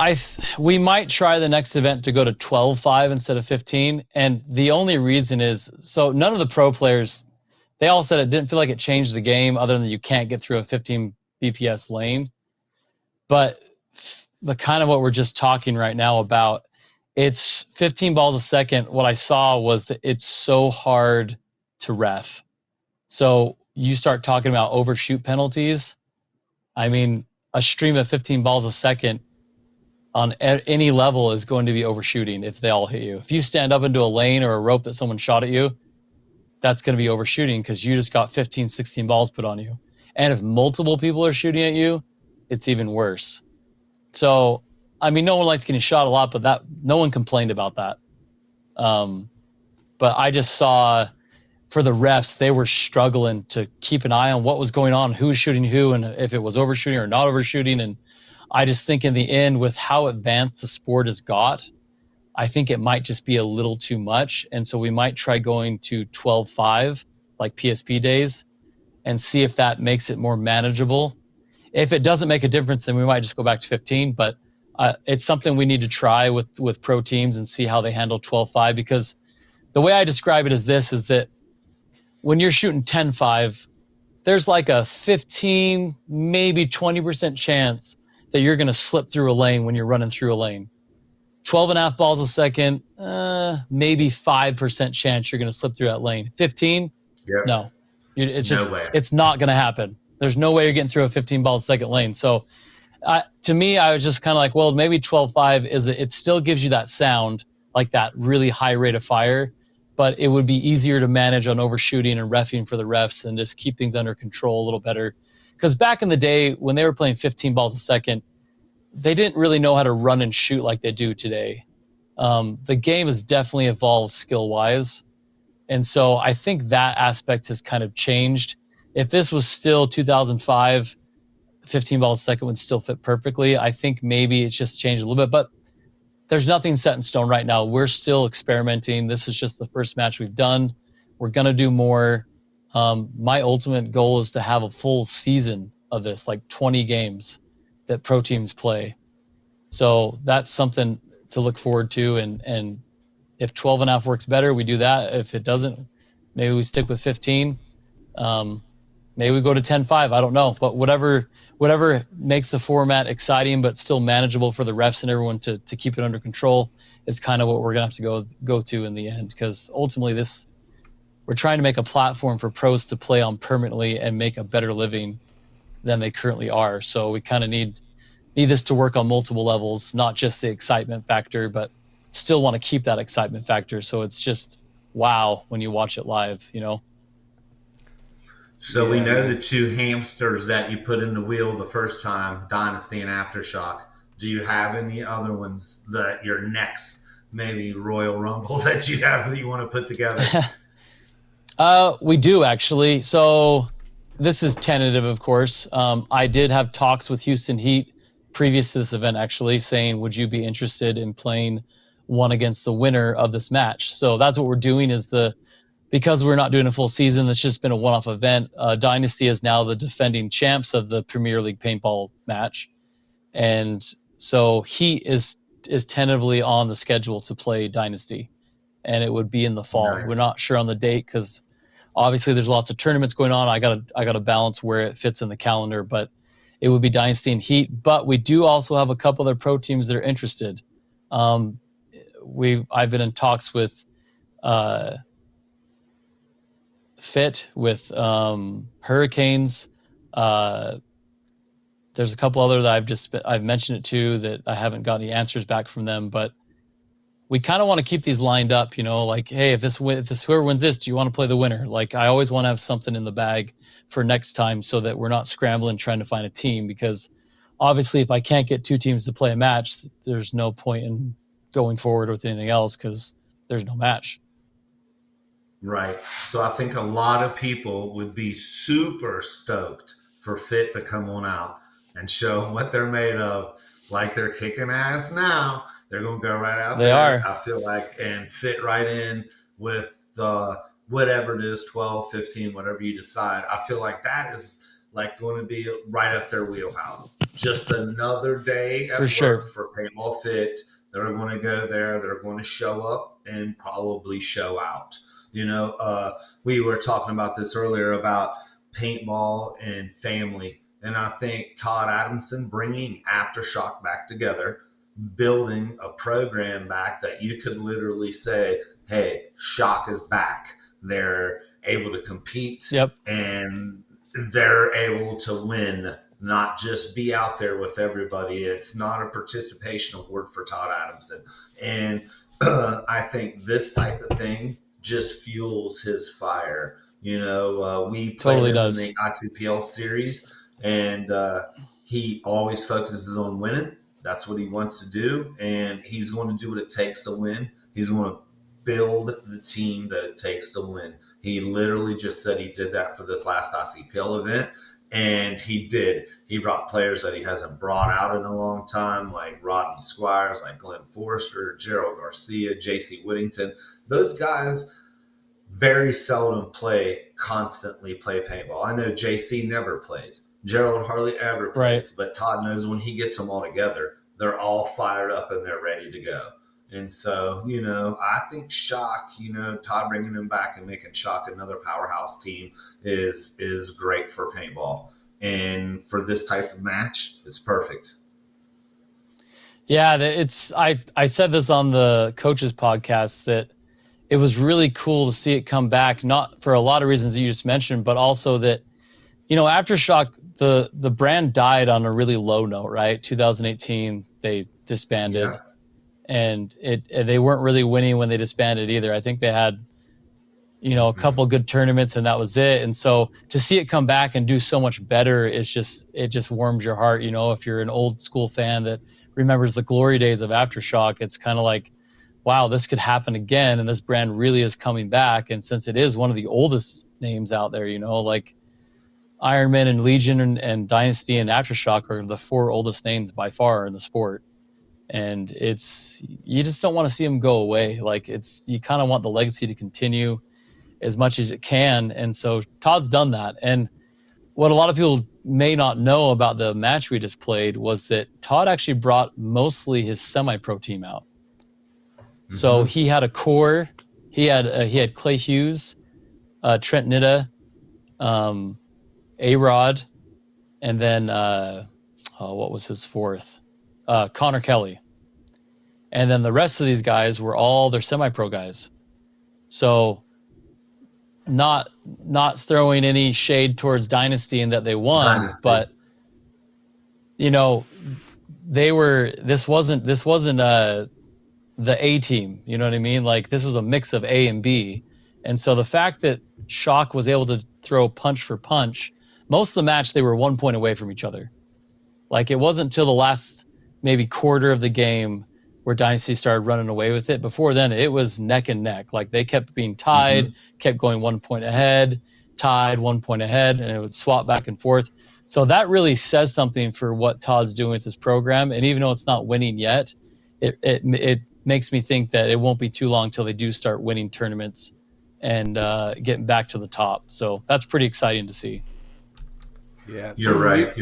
we might try the next event to go to 12-5 instead of 15, and the only reason is, so none of the pro players, they all said it didn't feel like it changed the game, other than you can't get through a 15 BPS lane. But the kind of what we're just talking right now about, it's 15 balls a second. What I saw was that it's so hard to ref. So you start talking about overshoot penalties. I mean, a stream of 15 balls a second on any level is going to be overshooting if they all hit you. If you stand up into a lane or a rope that someone shot at you, that's going to be overshooting, because you just got 15, 16 balls put on you. And if multiple people are shooting at you, it's even worse. So, I mean, no one likes getting shot a lot, but no one complained about that. But I just saw, for the refs, they were struggling to keep an eye on what was going on, who was shooting who, and if it was overshooting or not overshooting. And I just think in the end, with how advanced the sport has got, I think it might just be a little too much. And so we might try going to 12-5, like PSP days, and see if that makes it more manageable. If it doesn't make a difference, then we might just go back to 15. But it's something we need to try with pro teams and see how they handle 12-5, because the way I describe it is that when you're shooting 10-5, there's like a 15, maybe 20% chance that you're going to slip through a lane when you're running through a lane. 12.5 balls a second, maybe 5% chance you're going to slip through that lane. 15, Yep. no. It's just, No way. it's not going to happen. There's no way you're getting through a 15 ball a second lane. So to me, I was just kind of like, well, maybe 12-5 it still gives you that sound, like that really high rate of fire, but it would be easier to manage on overshooting and reffing for the refs, and just keep things under control a little better. Because back in the day, when they were playing 15 balls a second, they didn't really know how to run and shoot like they do today. The game has definitely evolved skill-wise. And so I think that aspect has kind of changed. If this was still 2005, 15 balls a second would still fit perfectly. I think maybe it's just changed a little bit, but there's nothing set in stone right now. We're still experimenting. This is just the first match we've done. We're going to do more. My ultimate goal is to have a full season of this, like 20 games that pro teams play. So that's something to look forward to. And if 12.5 works better, we do that. If it doesn't, maybe we stick with 15. maybe we go to 10-5. I don't know, but whatever makes the format exciting but still manageable for the refs and everyone to keep it under control is kind of what we're gonna have to go to in the end, because ultimately we're trying to make a platform for pros to play on permanently and make a better living than they currently are. So we kind of need this to work on multiple levels, not just the excitement factor, but still want to keep that excitement factor. So it's just wow when you watch it live, you know? So we Yeah, know man. the two hamsters that you put in the wheel the first time, Dynasty and Aftershock. Do you have any other ones that your next maybe Royal Rumble that you have that you want to put together? We do actually. So this is tentative, of course. I did have talks with Houston Heat previous to this event, actually, saying, would you be interested in playing one against the winner of this match? So that's what we're doing is because we're not doing a full season, it's just been a one-off event. Dynasty is now the defending champs of the Premier League paintball match. And so Heat is tentatively on the schedule to play Dynasty, and it would be in the fall. We're Nice. not sure on the date because obviously there's lots of tournaments going on. I gotta balance where it fits in the calendar, but it would be Dynasty and Heat. But we do also have a couple other pro teams that are interested. Um, I've been in talks with Fit, with Hurricanes. There's a couple other that I've mentioned it to that I haven't got any answers back from them, but we kind of want to keep these lined up, you know, like, hey, if whoever wins this, do you want to play the winner? Like, I always want to have something in the bag for next time so that we're not scrambling trying to find a team, because obviously if I can't get two teams to play a match, there's no point in going forward with anything else because there's no match. Right. So I think a lot of people would be super stoked for Fit to come on out and show what they're made of. Like they're kicking ass now. They're going to go right out They there, are. I feel like, and fit right in with whatever it is, 12, 15, whatever you decide. I feel like that is like going to be right up their wheelhouse. Just another day at For work sure. for Paintball Fit. They're going to go there. They're going to show up and probably show out. You know, we were talking about this earlier about paintball and family. And I think Todd Adamson bringing Aftershock back together, building a program back that you could literally say, hey, Shock is back. They're able to compete. Yep. And they're able to win, not just be out there with everybody. It's not a participation award for Todd Adamson. And I think this type of thing just fuels his fire. You know, we played Totally him does. in the ICPL series, and he always focuses on winning. That's what he wants to do, and he's going to do what it takes to win. He's going to build the team that it takes to win. He literally just said he did that for this last ICPL event, and he did. He brought players that he hasn't brought out in a long time, like Rodney Squires, like Glenn Forrester, Gerald Garcia, JC Whittington. Those guys very seldom constantly play paintball. I know JC never plays. Gerald hardly ever plays, but Todd knows when he gets them all together, they're all fired up and they're ready to go. And so, you know, I think Shock, you know, Todd bringing them back and making Shock another powerhouse team is great for paintball. And for this type of match, it's perfect. Yeah, I said this on the coaches podcast that it was really cool to see it come back, not for a lot of reasons that you just mentioned, but also that, you know, Aftershock, the brand died on a really low note, right? 2018, they disbanded. Yeah. And they weren't really winning when they disbanded either. I think they had, you know, a couple good tournaments and that was it. And so to see it come back and do so much better it just warms your heart. You know, if you're an old school fan that remembers the glory days of Aftershock, it's kind of like, wow, this could happen again. And this brand really is coming back. And since it is one of the oldest names out there, you know, like Ironman and Legion and Dynasty and Aftershock are the four oldest names by far in the sport. And you just don't want to see them go away. Like you kind of want the legacy to continue as much as it can. And so Todd's done that. And what a lot of people may not know about the match we just played was that Todd actually brought mostly his semi-pro team out. Mm-hmm. So he had a core. He had Clay Hughes, Trent Nitta, A-Rod, and then what was his fourth? Connor Kelly. And then the rest of these guys were all their semi-pro guys. So not throwing any shade towards Dynasty in that they won, but this wasn't the A team, you know what I mean? Like, this was a mix of A and B. And so the fact that Shock was able to throw punch for punch, most of the match they were 1 point away from each other. Like, it wasn't until the last maybe quarter of the game where Dynasty started running away with it. Before then, it was neck and neck. Like, they kept being tied, kept going 1 point ahead, tied 1 point ahead, and it would swap back and forth. So that really says something for what Todd's doing with his program. And even though it's not winning yet, it makes me think that it won't be too long till they do start winning tournaments and getting back to the top. So that's pretty exciting to see. Yeah, you're right.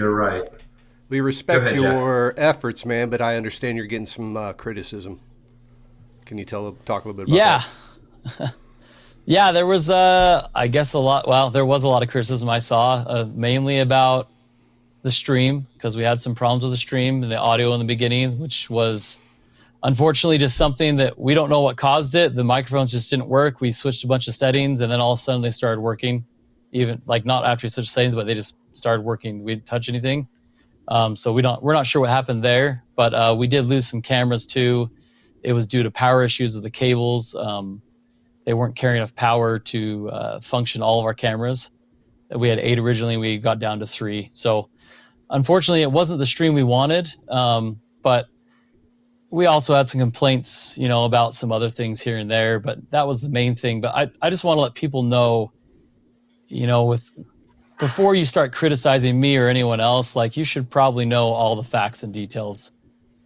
We respect your efforts, man, but I understand you're getting some criticism. Can you talk a little bit about that? Yeah, there was, I guess, there was a lot of criticism I saw, mainly about the stream, because we had some problems with the stream and the audio in the beginning, which was unfortunately just something that we don't know what caused it. The microphones just didn't work. We switched a bunch of settings, and then all of a sudden they started working. Even, like, not after we switched settings, but they just started working. We didn't touch anything. So we're not sure what happened there, but we did lose some cameras too. It was due to power issues with the cables. They weren't carrying enough power to function all of our cameras. We had 8 originally, we got down to 3. So unfortunately, it wasn't the stream we wanted, but we also had some complaints, about some other things here and there, but that was the main thing. But I just want to let people know, before you start criticizing me or anyone else, like, you should probably know all the facts and details.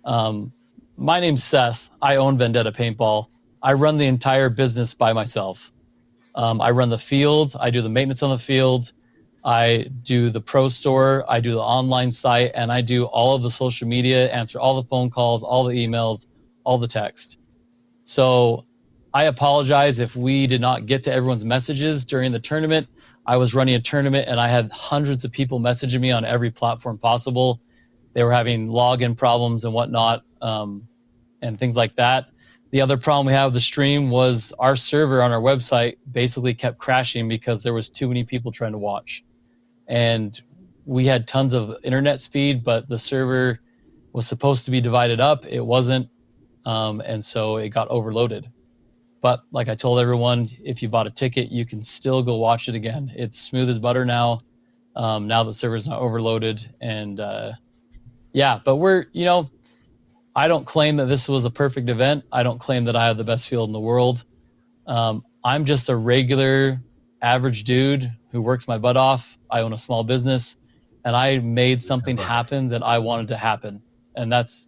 My name's Seth. I own Vendetta Paintball. I run the entire business by myself. I run the field. I do the maintenance on the field. I do the pro store. I do the online site, and I do all of the social media, answer all the phone calls, all the emails, all the text. So I apologize if we did not get to everyone's messages during the tournament. I was running a tournament, and I had hundreds of people messaging me on every platform possible. They were having login problems and whatnot, and things like that. The other problem we had with the stream was our server on our website basically kept crashing because there was too many people trying to watch. And we had tons of internet speed, but the server was supposed to be divided up. It wasn't, and so it got overloaded. But like I told everyone, if you bought a ticket, you can still go watch it again. It's smooth as butter now. Now the server's not overloaded. And but we're, I don't claim that this was a perfect event. I don't claim that I have the best field in the world. I'm just a regular, average dude who works my butt off. I own a small business, and I made something happen that I wanted to happen. And that's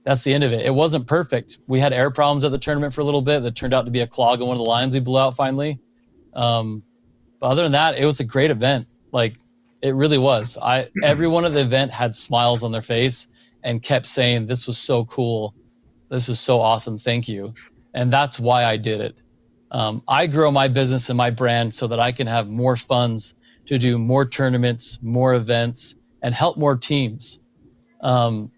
the end of it. It wasn't perfect. We had air problems at the tournament for a little bit that turned out to be a clog in one of the lines we blew out finally. But other than that, it was a great event. Like, it really was. Everyone at the event had smiles on their face and kept saying, "This was so cool. This was so awesome. Thank you." And that's why I did it. I grow my business and my brand so that I can have more funds to do more tournaments, more events, and help more teams. I'm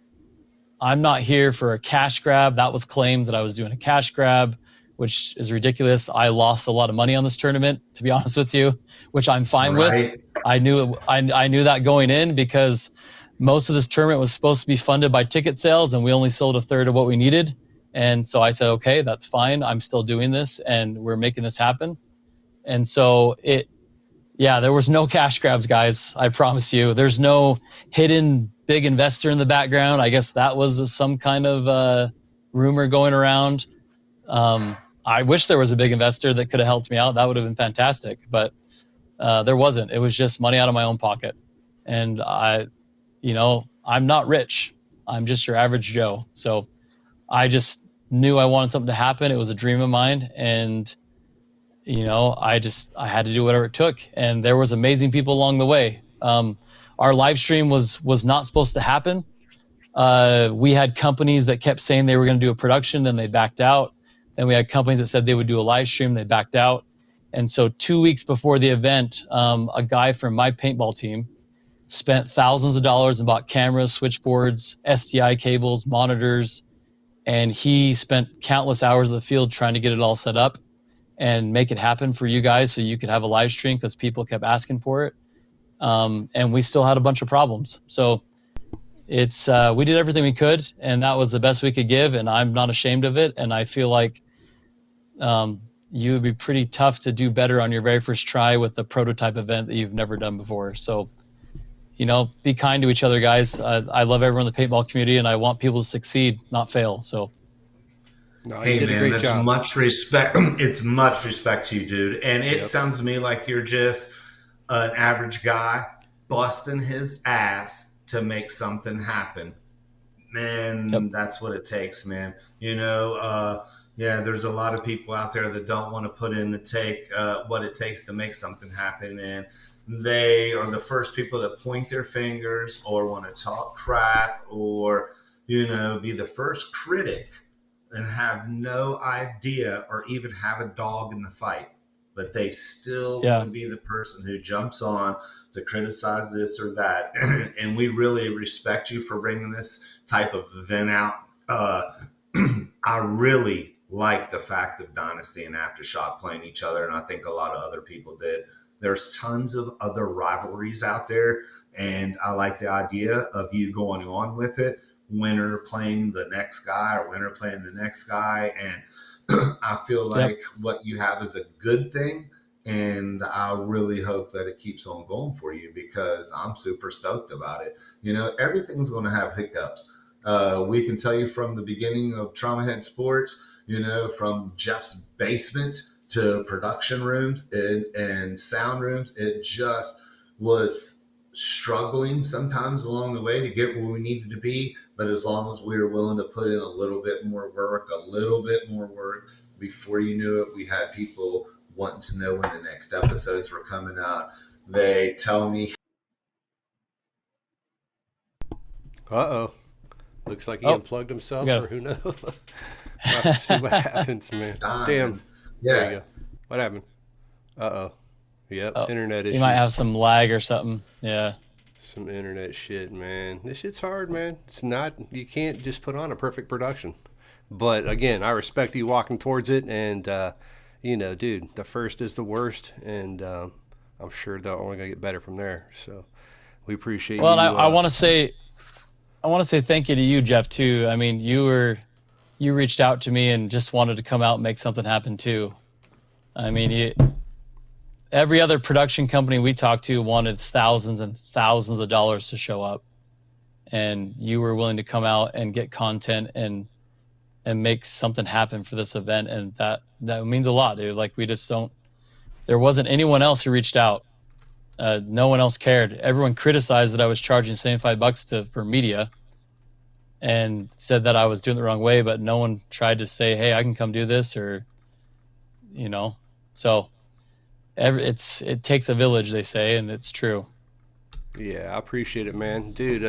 not here for a cash grab. That was claimed that I was doing a cash grab, which is ridiculous. I lost a lot of money on this tournament, to be honest with you, which I'm fine with. I knew that going in, because most of this tournament was supposed to be funded by ticket sales, and we only sold a third of what we needed. And so I said, okay, that's fine. I'm still doing this, and we're making this happen. And so there was no cash grabs, guys. I promise you. There's no hidden big investor in the background. I guess that was some kind of rumor going around. I wish there was a big investor that could have helped me out. That would have been fantastic. But there wasn't. It was just money out of my own pocket. And I'm not rich. I'm just your average Joe. So I just knew I wanted something to happen. It was a dream of mine. And, I had to do whatever it took. And there was amazing people along the way. Our live stream was not supposed to happen. We had companies that kept saying they were going to do a production, then they backed out. Then we had companies that said they would do a live stream, they backed out. And so 2 weeks before the event, a guy from my paintball team spent thousands of dollars and bought cameras, switchboards, SDI cables, monitors, and he spent countless hours of the field trying to get it all set up and make it happen for you guys so you could have a live stream because people kept asking for it. And we still had a bunch of problems. So it's we did everything we could, and that was the best we could give, and I'm not ashamed of it. And I feel like you would be pretty tough to do better on your very first try with a prototype event that you've never done before. So, be kind to each other, guys. I love everyone in the paintball community, and I want people to succeed, not fail. So, No, Hey you did a man, great that's job. much respect. It's much respect to you, dude. And it sounds to me like you're just an average guy busting his ass to make something happen. Man, that's what it takes, man. There's a lot of people out there that don't want to put in what it takes to make something happen, and they are the first people that point their fingers or want to talk crap or be the first critic and have no idea or even have a dog in the fight, but they still want to be the person who jumps on to criticize this or that. And we really respect you for bringing this type of event out. I really like the fact of Dynasty and Aftershock playing each other, and I think a lot of other people did. There's tons of other rivalries out there, and I like the idea of you going on with it, winner playing the next guy or winner playing the next guy. And I feel like what you have is a good thing, and I really hope that it keeps on going for you because I'm super stoked about it. Everything's going to have hiccups. We can tell you from the beginning of Traumahead Sports, from Jeff's basement to production rooms and sound rooms, it just was struggling sometimes along the way to get where we needed to be. But as long as we were willing to put in a little bit more work, before you knew it, we had people wanting to know when the next episodes were coming out. They tell me, Looks like he unplugged himself, or who knows. We'll have to see what happens, man. Damn. There you go. What happened? Internet issues. You might have some lag or something. Yeah. Some internet shit, man. This shit's hard, man. It's not, you can't just put on a perfect production. But again, I respect you walking towards it, and dude, the first is the worst, and I'm sure they're only gonna get better from there. So we appreciate you. Well, I want to say thank you to you, Jeff, too. I mean, you reached out to me and just wanted to come out and make something happen too. I mean, every other production company we talked to wanted thousands and thousands of dollars to show up, and you were willing to come out and get content and make something happen for this event, and that means a lot, dude. Like, there wasn't anyone else who reached out. No one else cared. Everyone criticized that I was charging $75 for media and said that I was doing it the wrong way, but no one tried to say, hey, I can come do this, or, so it takes a village, they say, and it's true. Yeah, I appreciate it, man. Dude,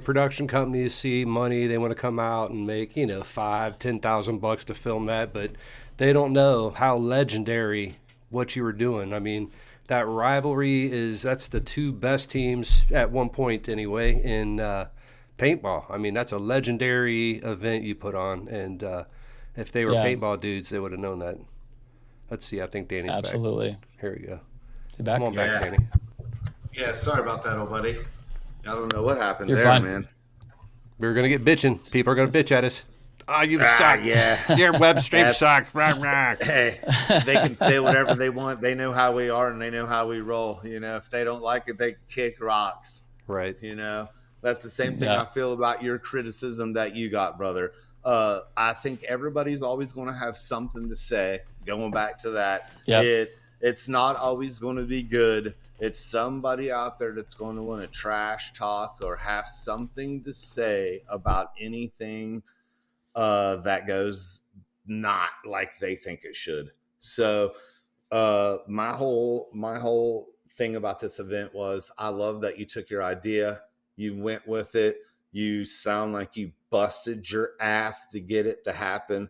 production companies see money, they want to come out and make, $5,000-$10,000 to film that, but they don't know how legendary what you were doing. I mean, that rivalry that's the two best teams at one point anyway in paintball. I mean, that's a legendary event you put on, and if they were paintball dudes, they would have known that. Let's see, I think Danny's Absolutely. back. Here we go. Back? Come on back, Danny. Yeah, sorry about that, old buddy. I don't know what happened You're there, fine. man. We're going to get bitching. People are going to bitch at us. Oh, you suck. Yeah. Your web stream sucks. Hey, they can say whatever they want. They know how we are and they know how we roll. If they don't like it, they kick rocks. Right. That's the same thing I feel about your criticism that you got, brother. I think everybody's always going to have something to say. Going back to that, it's not always going to be good. It's somebody out there that's going to want to trash talk or have something to say about anything that goes not like they think it should. So my whole thing about this event was, I love that you took your idea, you went with it, you sound like you busted your ass to get it to happen.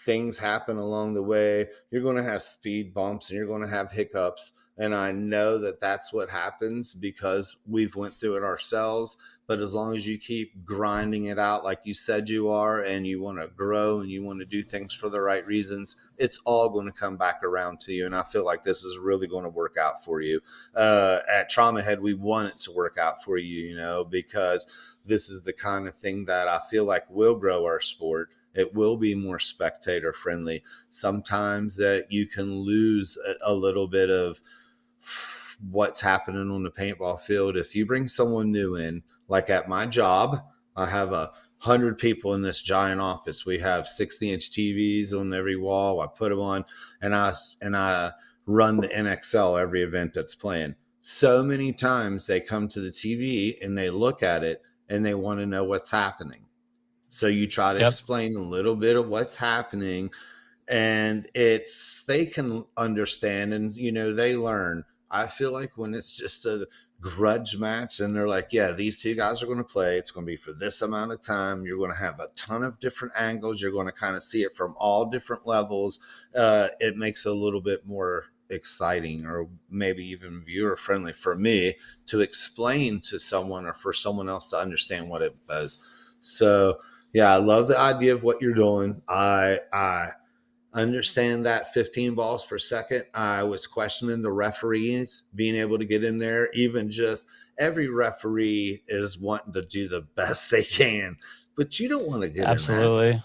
things happen along the way. You're going to have speed bumps and you're going to have hiccups. And I know that that's what happens because we've went through it ourselves. But as long as you keep grinding it out like you said you are, and you want to grow and you want to do things for the right reasons, it's all going to come back around to you. And I feel like this is really going to work out for you. At Traumahead, we want it to work out for you, you know, because this is the kind of thing that I feel like will grow our sport. It will be more spectator friendly. Sometimes that you can lose a little bit of what's happening on the paintball field. If you bring someone new in, like at my job, I have 100 people in this giant office. We have 60-inch TVs on every wall. I put them on, and I run the NXL every event that's playing. So many times they come to the TV and they look at it and they want to know what's happening. So you try to explain a little bit of what's happening, and they can understand, and you know, they learn. I feel like when it's just a grudge match and they're like, yeah, these two guys are going to play, it's going to be for this amount of time, you're going to have a ton of different angles, you're going to kind of see it from all different levels, it makes it a little bit more exciting, or maybe even viewer friendly for me to explain to someone or for someone else to understand what it does. So yeah, I love the idea of what you're doing. I understand that 15 balls per second. I was questioning the referees being able to get in there. Even just every referee is wanting to do the best they can, but you don't want to get Absolutely. in that.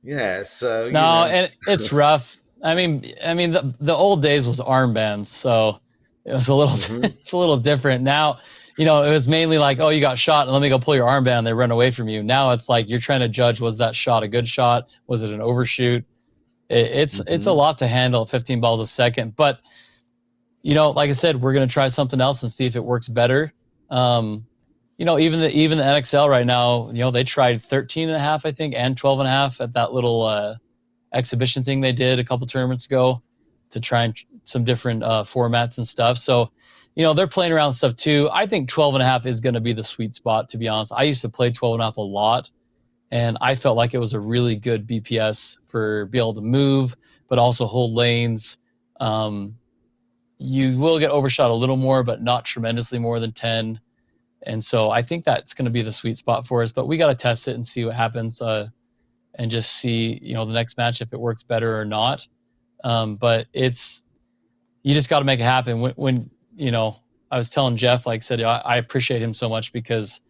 Yeah. So no, and it's rough. I mean, the old days was armbands, so it was a little it's a little different now. You know, it was mainly like, oh, you got shot, and let me go pull your armband. And they run away from you. Now it's like you're trying to judge: was that shot a good shot? Was it an overshoot? It's a lot to handle, 15 balls a second. But you know, like I said, we're gonna try something else and see if it works better. You know, even the NXL right now, you know, they tried 13 and a half, I think, and 12 and a half at that little exhibition thing they did a couple tournaments ago to try and some different formats and stuff. So, you know, they're playing around with stuff too. I think 12 and a half is going to be the sweet spot, to be honest. I used to play 12 and a half a lot, and I felt like it was a really good BPS for be able to move, but also hold lanes. You will get overshot a little more, but not tremendously more than 10. And so I think that's going to be the sweet spot for us, but we got to test it and see what happens and just see, you know, the next match, if it works better or not. But you just got to make it happen. When you know, I was telling Jeff, like I said, I appreciate him so much because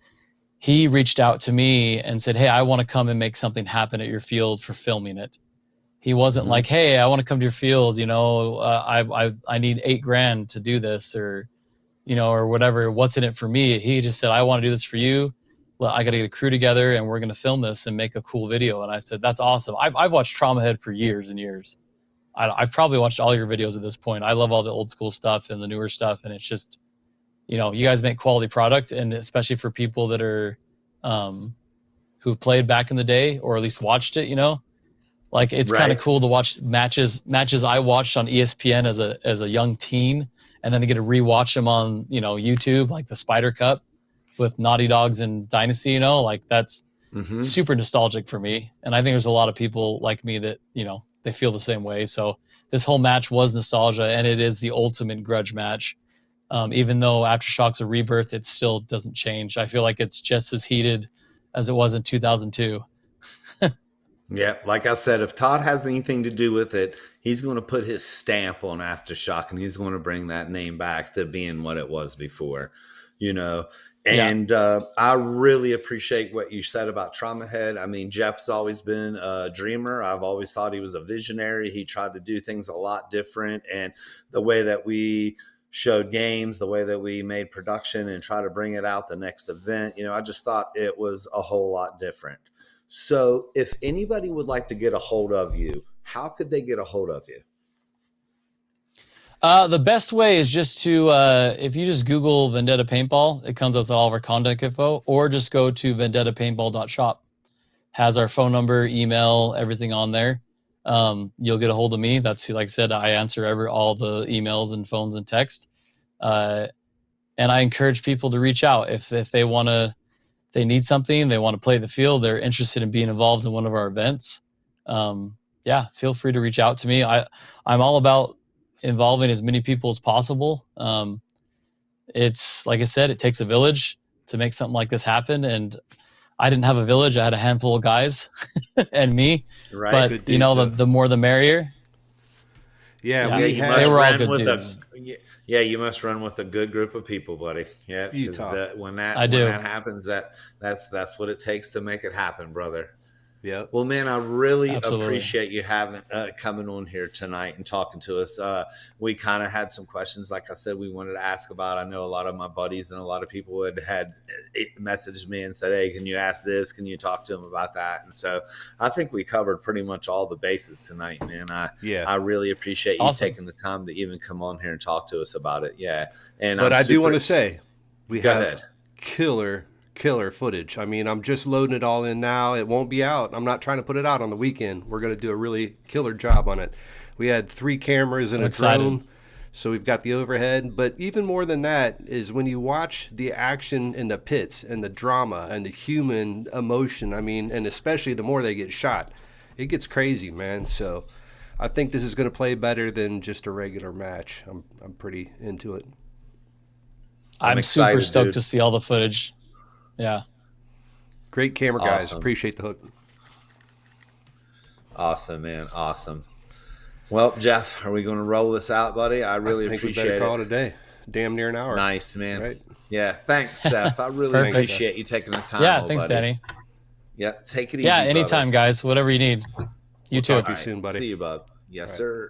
he reached out to me and said, hey, I want to come and make something happen at your field for filming it. He wasn't like, hey, I want to come to your field, you know, I need $8,000 to do this, or, you know, or whatever, what's in it for me? He just said, I want to do this for you. Well, I got to get a crew together and we're going to film this and make a cool video. And I said, that's awesome. I've watched Traumahead for years and years. I've probably watched all your videos at this point. I love all the old school stuff and the newer stuff. And it's just, you know, you guys make quality product, and especially for people that are, who played back in the day, or at least watched it, you know, like it's kind of cool to watch matches I watched on ESPN as a young teen, and then to get to rewatch them on, you know, YouTube, like the Spider Cup with Naughty Dogs and Dynasty, you know, like that's super nostalgic for me. And I think there's a lot of people like me that, you know, they feel the same way. So this whole match was nostalgia, and it is the ultimate grudge match. Even though Aftershocks of Rebirth, it still doesn't change. I feel like it's just as heated as it was in 2002. Yeah, like I said, if Todd has anything to do with it, he's going to put his stamp on Aftershock, and he's going to bring that name back to being what it was before, you know. And I really appreciate what you said about Traumahead. I mean, Jeff's always been a dreamer. I've always thought he was a visionary. He tried to do things a lot different. And the way that we showed games, the way that we made production and try to bring it out the next event, you know, I just thought it was a whole lot different. So if anybody would like to get a hold of you, how could they get a hold of you? The best way is just to, if you just Google Vendetta Paintball, it comes with all of our contact info, or just go to vendettapaintball.shop. Has our phone number, email, everything on there. You'll get a hold of me. That's, like I said, I answer all the emails and phones and text. And I encourage people to reach out if they want to, they need something, they want to play the field, they're interested in being involved in one of our events. yeah, feel free to reach out to me. I'm all about involving as many people as possible. It's like I said, it takes a village to make something like this happen. And I didn't have a village. I had a handful of guys and me, Right. but Good you know, dudes, the more the merrier. Yeah, Yeah, we you had. must They were all run good with dudes. you must run with a good group of people, buddy. Yeah, 'cause Utah. when I do. that happens, that's what it takes to make it happen, brother. Yep. Well, man, I really Absolutely. appreciate you having coming on here tonight and talking to us. We kind of had some questions, like I said, we wanted to ask about. I know a lot of my buddies and a lot of people had messaged me and said, "Hey, can you ask this? Can you talk to them about that?" And so I think we covered pretty much all the bases tonight, man. I really appreciate you Awesome. taking the time to even come on here and talk to us about it. Yeah, and But I do want to super- say, we Go have ahead. killer footage. I mean, I'm just loading it all in now. It won't be out. I'm not trying to put it out on the weekend. We're going to do a really killer job on it. We had 3 cameras and I'm a excited. drone. So we've got the overhead. But even more than that is when you watch the action in the pits and the drama and the human emotion, I mean, and especially the more they get shot, it gets crazy, man. So I think this is going to play better than just a regular match. I'm pretty into it. I'm super excited, stoked dude. to see all the footage. Yeah. Great camera guys. Awesome. Appreciate the hook. Awesome, man. Awesome. Well, Jeff, are we going to roll this out, buddy? I really I think we appreciate better call it. it a day. Damn near an hour. Nice, man. Right. Yeah, thanks, Seth. I really Perfect. appreciate you taking the time. Yeah. old Thanks, buddy. Danny. Yeah, take it easy. Yeah. brother. Anytime, guys. Whatever you need. You too. talk to you soon, buddy. See you, bud. Yes, sir.